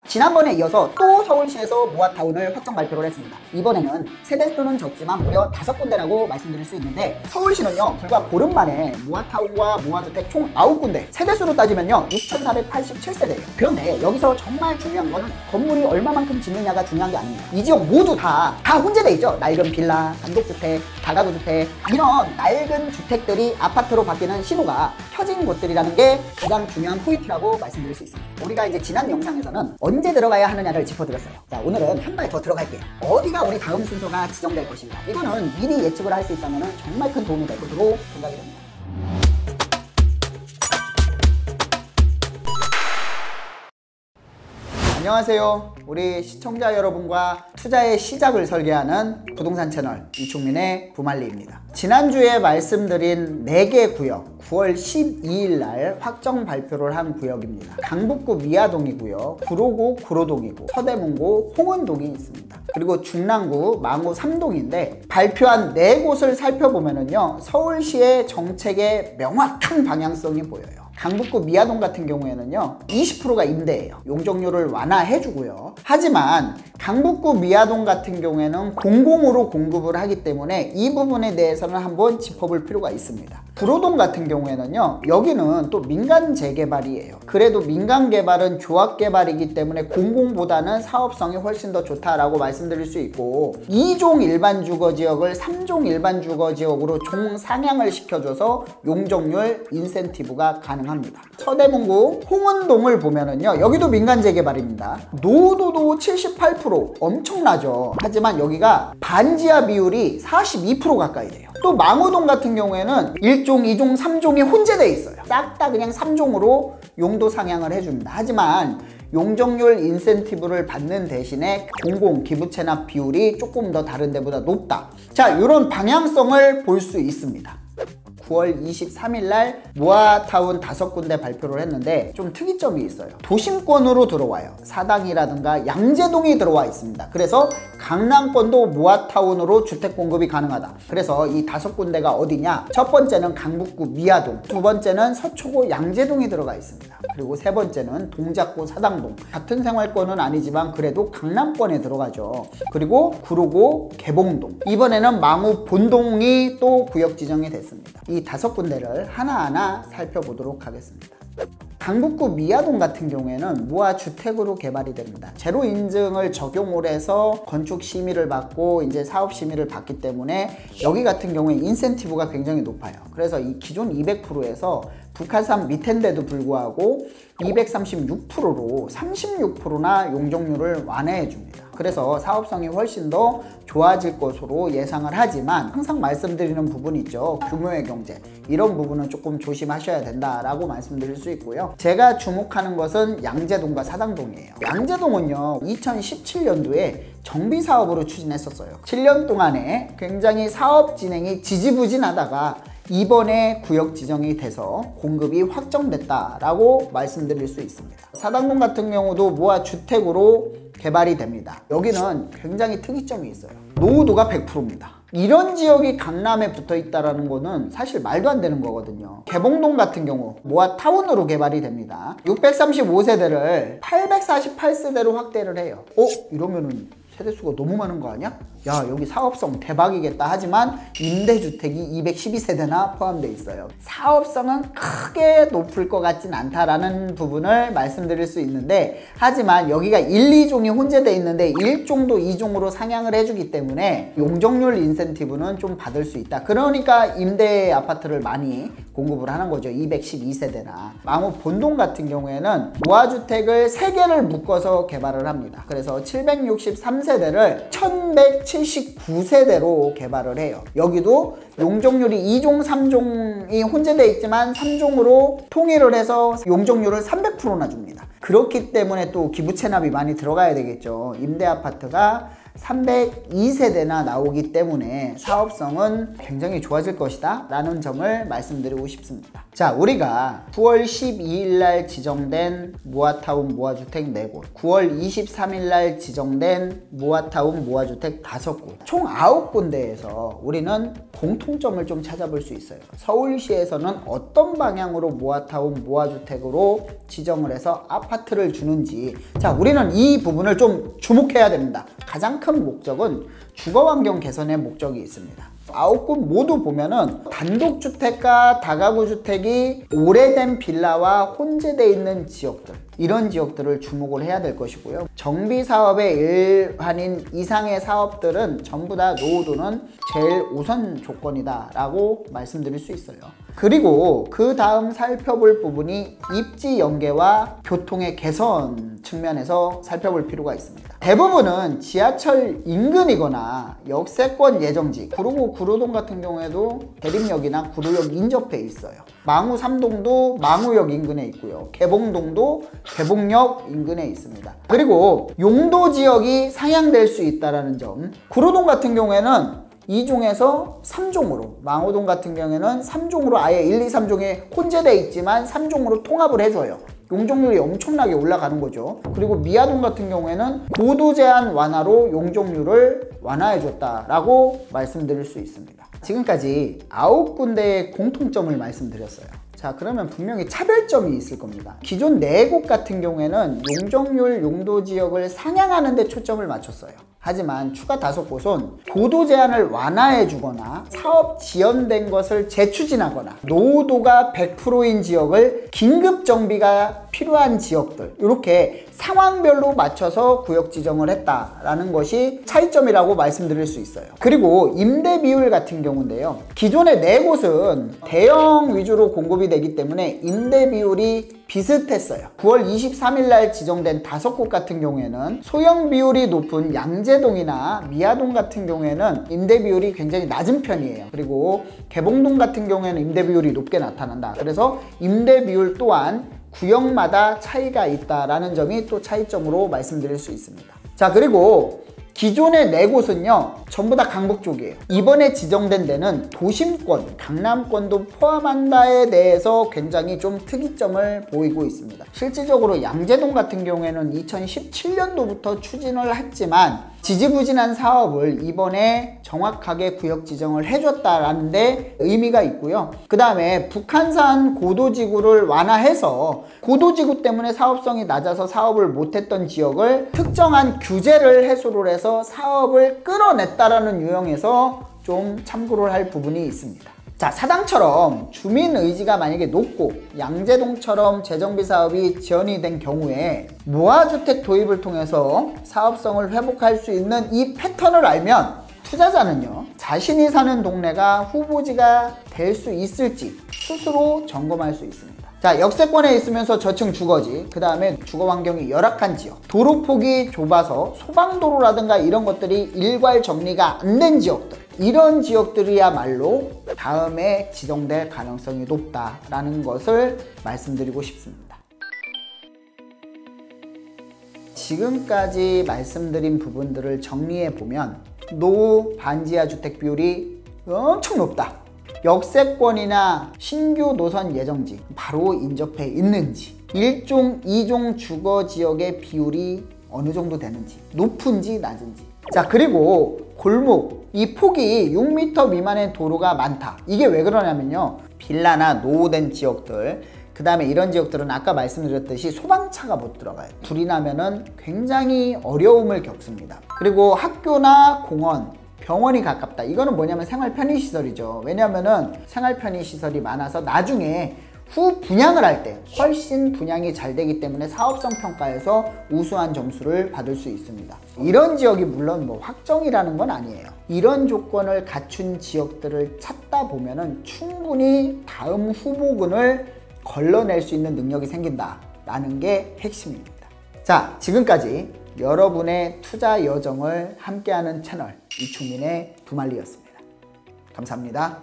지난번에 이어서 또 서울시에서 모아타운을 확정 발표를 했습니다. 이번에는 세대수는 적지만 무려 5군데라고 말씀드릴 수 있는데, 서울시는요 불과 보름 만에 모아타운과 모아주택 총 9군데, 세대수로 따지면요 6,487세대예요. 그런데 여기서 정말 중요한 거는 건물이 얼마만큼 짓느냐가 중요한 게 아닙니다. 이 지역 모두 다 혼재돼 있죠. 낡은 빌라, 단독주택, 다가구주택, 이런 낡은 주택들이 아파트로 바뀌는 신호가 켜진 곳들이라는 게 가장 중요한 포인트라고 말씀드릴 수 있습니다. 우리가 이제 지난 영상에서는 언제 들어가야 하느냐를 짚어드렸어요. 자, 오늘은 한 발 더 들어갈게요. 어디가 우리 다음 순서가 지정될 것인가, 이거는 미리 예측을 할 수 있다면 정말 큰 도움이 될 것으로 생각이 됩니다. 안녕하세요. 우리 시청자 여러분과 투자의 시작을 설계하는 부동산 채널 이충민의 부말리입니다. 지난주에 말씀드린 4개 구역, 9월 12일 날 확정 발표를 한 구역입니다. 강북구 미아동이고요, 구로구 구로동이고, 서대문구 홍은동이 있습니다. 그리고 중랑구 망우 3동인데, 발표한 4곳을 살펴보면은요 서울시의 정책의 명확한 방향성이 보여요. 강북구 미아동 같은 경우에는요 20%가 임대예요. 용적률을 완화해주고요. 하지만 강북구 미아동 같은 경우에는 공공으로 공급을 하기 때문에 이 부분에 대해서는 한번 짚어볼 필요가 있습니다. 구로동 같은 경우에는요 여기는 또 민간 재개발이에요. 그래도 민간 개발은 조합 개발이기 때문에 공공보다는 사업성이 훨씬 더 좋다라고 말씀드릴 수 있고, 2종 일반 주거지역을 3종 일반 주거지역으로 종상향을 시켜줘서 용적률 인센티브가 가능합니다. 서대문구 홍은동을 보면은요 여기도 민간 재개발입니다. 노후도도 78%, 엄청나죠. 하지만 여기가 반지하 비율이 42% 가까이 돼요. 또 망우동 같은 경우에는 1종, 2종, 3종이 혼재되어 있어요. 싹 다 그냥 3종으로 용도 상향을 해줍니다. 하지만 용적률 인센티브를 받는 대신에 공공 기부 체납 비율이 조금 더 다른 데보다 높다. 자, 이런 방향성을 볼 수 있습니다. 9월 23일 날 모아타운 5군데 발표를 했는데 좀 특이점이 있어요. 도심권으로 들어와요. 사당이라든가 양재동이 들어와 있습니다. 그래서 강남권도 모아타운으로 주택 공급이 가능하다. 그래서 이 5군데가 어디냐? 첫 번째는 강북구 미아동, 두 번째는 서초구 양재동이 들어가 있습니다. 그리고 세 번째는 동작구 사당동, 같은 생활권은 아니지만 그래도 강남권에 들어가죠. 그리고 구로구 개봉동, 이번에는 망우 본동이 또 구역 지정이 됐습니다. 이 5군데를 하나하나 살펴보도록 하겠습니다. 강북구 미아동 같은 경우에는 무아주택으로 개발이 됩니다. 제로 인증을 적용을 해서 건축 심의를 받고 이제 사업 심의를 받기 때문에 여기 같은 경우에 인센티브가 굉장히 높아요. 그래서 이 기존 200%에서 북한산 밑인데도 불구하고 236%로 36%나 용적률을 완화해 줍니다. 그래서 사업성이 훨씬 더 좋아질 것으로 예상을 하지만 항상 말씀드리는 부분이 있죠. 규모의 경제, 이런 부분은 조금 조심하셔야 된다라고 말씀드릴 수 있고요. 제가 주목하는 것은 양재동과 사당동이에요. 양재동은요 2017년도에 정비 사업으로 추진했었어요. 7년 동안에 굉장히 사업 진행이 지지부진하다가 이번에 구역 지정이 돼서 공급이 확정됐다라고 말씀드릴 수 있습니다. 사당동 같은 경우도 모아주택으로 개발이 됩니다. 여기는 굉장히 특이점이 있어요. 노후도가 100%입니다. 이런 지역이 강남에 붙어 있다는 거는 사실 말도 안 되는 거거든요. 개봉동 같은 경우 모아타운으로 개발이 됩니다. 635세대를 848세대로 확대를 해요. 이러면은 세대수가 너무 많은 거 아니야? 야, 여기 사업성 대박이겠다. 하지만 임대주택이 212세대나 포함되어 있어요. 사업성은 크게 높을 것 같진 않다라는 부분을 말씀드릴 수 있는데, 하지만 여기가 1, 2종이 혼재되어 있는데 1종도 2종으로 상향을 해주기 때문에 용적률 인센티브는 좀 받을 수 있다. 그러니까 임대 아파트를 많이 공급을 하는 거죠. 212세대나. 망우 본동 같은 경우에는 모아주택을 3개를 묶어서 개발을 합니다. 그래서 763세대를 1179세대로 개발을 해요. 여기도 용적률이 2종, 3종이 혼재되어 있지만 3종으로 통일을 해서 용적률을 300%나 줍니다. 그렇기 때문에 또 기부 체납이 많이 들어가야 되겠죠. 임대 아파트가 302세대나 나오기 때문에 사업성은 굉장히 좋아질 것이다 라는 점을 말씀드리고 싶습니다. 자, 우리가 9월 12일 날 지정된 모아타운 모아주택 4곳, 9월 23일 날 지정된 모아타운 모아주택 5곳, 총 9군데에서 우리는 공통점을 좀 찾아볼 수 있어요. 서울시에서는 어떤 방향으로 모아타운 모아주택으로 지정을 해서 아파트를 주는지, 자, 우리는 이 부분을 좀 주목해야 됩니다. 가장 큰 목적은 주거환경 개선의 목적이 있습니다. 9곳 모두 보면은 단독주택과 다가구주택이 오래된 빌라와 혼재되어 있는 지역들, 이런 지역들을 주목을 해야 될 것이고요. 정비사업의 일환인 이상의 사업들은 전부 다 노후도는 제일 우선 조건이다 라고 말씀드릴 수 있어요. 그리고 그 다음 살펴볼 부분이 입지 연계와 교통의 개선 측면에서 살펴볼 필요가 있습니다. 대부분은 지하철 인근이거나 역세권 예정지, 구로동 같은 경우에도 대림역이나 구로역 인접해 있어요. 망우 3동도 망우역 인근에 있고요. 개봉동도 개봉역 인근에 있습니다. 그리고 용도 지역이 상향될 수 있다는 점, 구로동 같은 경우에는 2종에서 3종으로, 망우동 같은 경우에는 3종으로 아예 1, 2, 3종에 혼재되어 있지만 3종으로 통합을 해줘요. 용적률이 엄청나게 올라가는 거죠. 그리고 미아동 같은 경우에는 고도 제한 완화로 용적률을 완화해줬다라고 말씀드릴 수 있습니다. 지금까지 9군데의 공통점을 말씀드렸어요. 자, 그러면 분명히 차별점이 있을 겁니다. 기존 4곳 같은 경우에는 용적률, 용도 지역을 상향하는 데 초점을 맞췄어요. 하지만 추가 5곳은 고도 제한을 완화해 주거나 사업 지연된 것을 재추진하거나 노후도가 100%인 지역을 긴급 정비가 필요한 지역들, 이렇게 상황별로 맞춰서 구역 지정을 했다라는 것이 차이점이라고 말씀드릴 수 있어요. 그리고 임대 비율 같은 경우인데요, 기존의 4곳은 대형 위주로 공급이 되기 때문에 임대 비율이 비슷했어요. 9월 23일 날 지정된 5곳 같은 경우에는 소형 비율이 높은 양재동이나 미아동 같은 경우에는 임대 비율이 굉장히 낮은 편이에요. 그리고 개봉동 같은 경우에는 임대 비율이 높게 나타난다. 그래서 임대 비율 또한 구역마다 차이가 있다라는 점이 또 차이점으로 말씀드릴 수 있습니다. 자, 그리고 기존의 4곳은요 전부 다 강북 쪽이에요. 이번에 지정된 데는 도심권, 강남권도 포함한다에 대해서 굉장히 좀 특이점을 보이고 있습니다. 실질적으로 양재동 같은 경우에는 2017년도부터 추진을 했지만 지지부진한 사업을 이번에 정확하게 구역 지정을 해줬다라는 데 의미가 있고요. 그 다음에 북한산 고도지구를 완화해서 고도지구 때문에 사업성이 낮아서 사업을 못했던 지역을 특정한 규제를 해소를 해서 사업을 끌어냈다라는 유형에서 좀 참고를 할 부분이 있습니다. 자, 사당처럼 주민 의지가 만약에 높고 양재동처럼 재정비 사업이 지연이 된 경우에 모아주택 도입을 통해서 사업성을 회복할 수 있는 이 패턴을 알면 투자자는요 자신이 사는 동네가 후보지가 될 수 있을지 스스로 점검할 수 있습니다. 자, 역세권에 있으면서 저층 주거지, 그 다음에 주거 환경이 열악한 지역, 도로폭이 좁아서 소방도로라든가 이런 것들이 일괄 정리가 안 된 지역들, 이런 지역들이야말로 다음에 지정될 가능성이 높다라는 것을 말씀드리고 싶습니다. 지금까지 말씀드린 부분들을 정리해 보면 노후 반지하 주택 비율이 엄청 높다, 역세권이나 신규 노선 예정지 바로 인접해 있는지, 1종, 2종 주거지역의 비율이 어느 정도 되는지, 높은지 낮은지, 자, 그리고 골목, 이 폭이 6m 미만의 도로가 많다. 이게 왜 그러냐면요, 빌라나 노후된 지역들, 그 다음에 이런 지역들은 아까 말씀드렸듯이 소방차가 못 들어가요. 불이 나면은 굉장히 어려움을 겪습니다. 그리고 학교나 공원, 병원이 가깝다. 이거는 뭐냐면 생활 편의시설이죠. 왜냐면은 생활 편의시설이 많아서 나중에 후 분양을 할 때 훨씬 분양이 잘 되기 때문에 사업성 평가에서 우수한 점수를 받을 수 있습니다. 이런 지역이 물론 뭐 확정이라는 건 아니에요. 이런 조건을 갖춘 지역들을 찾다 보면은 충분히 다음 후보군을 걸러낼 수 있는 능력이 생긴다라는 게 핵심입니다. 자, 지금까지 여러분의 투자 여정을 함께하는 채널 이충민의 부말리였습니다. 감사합니다.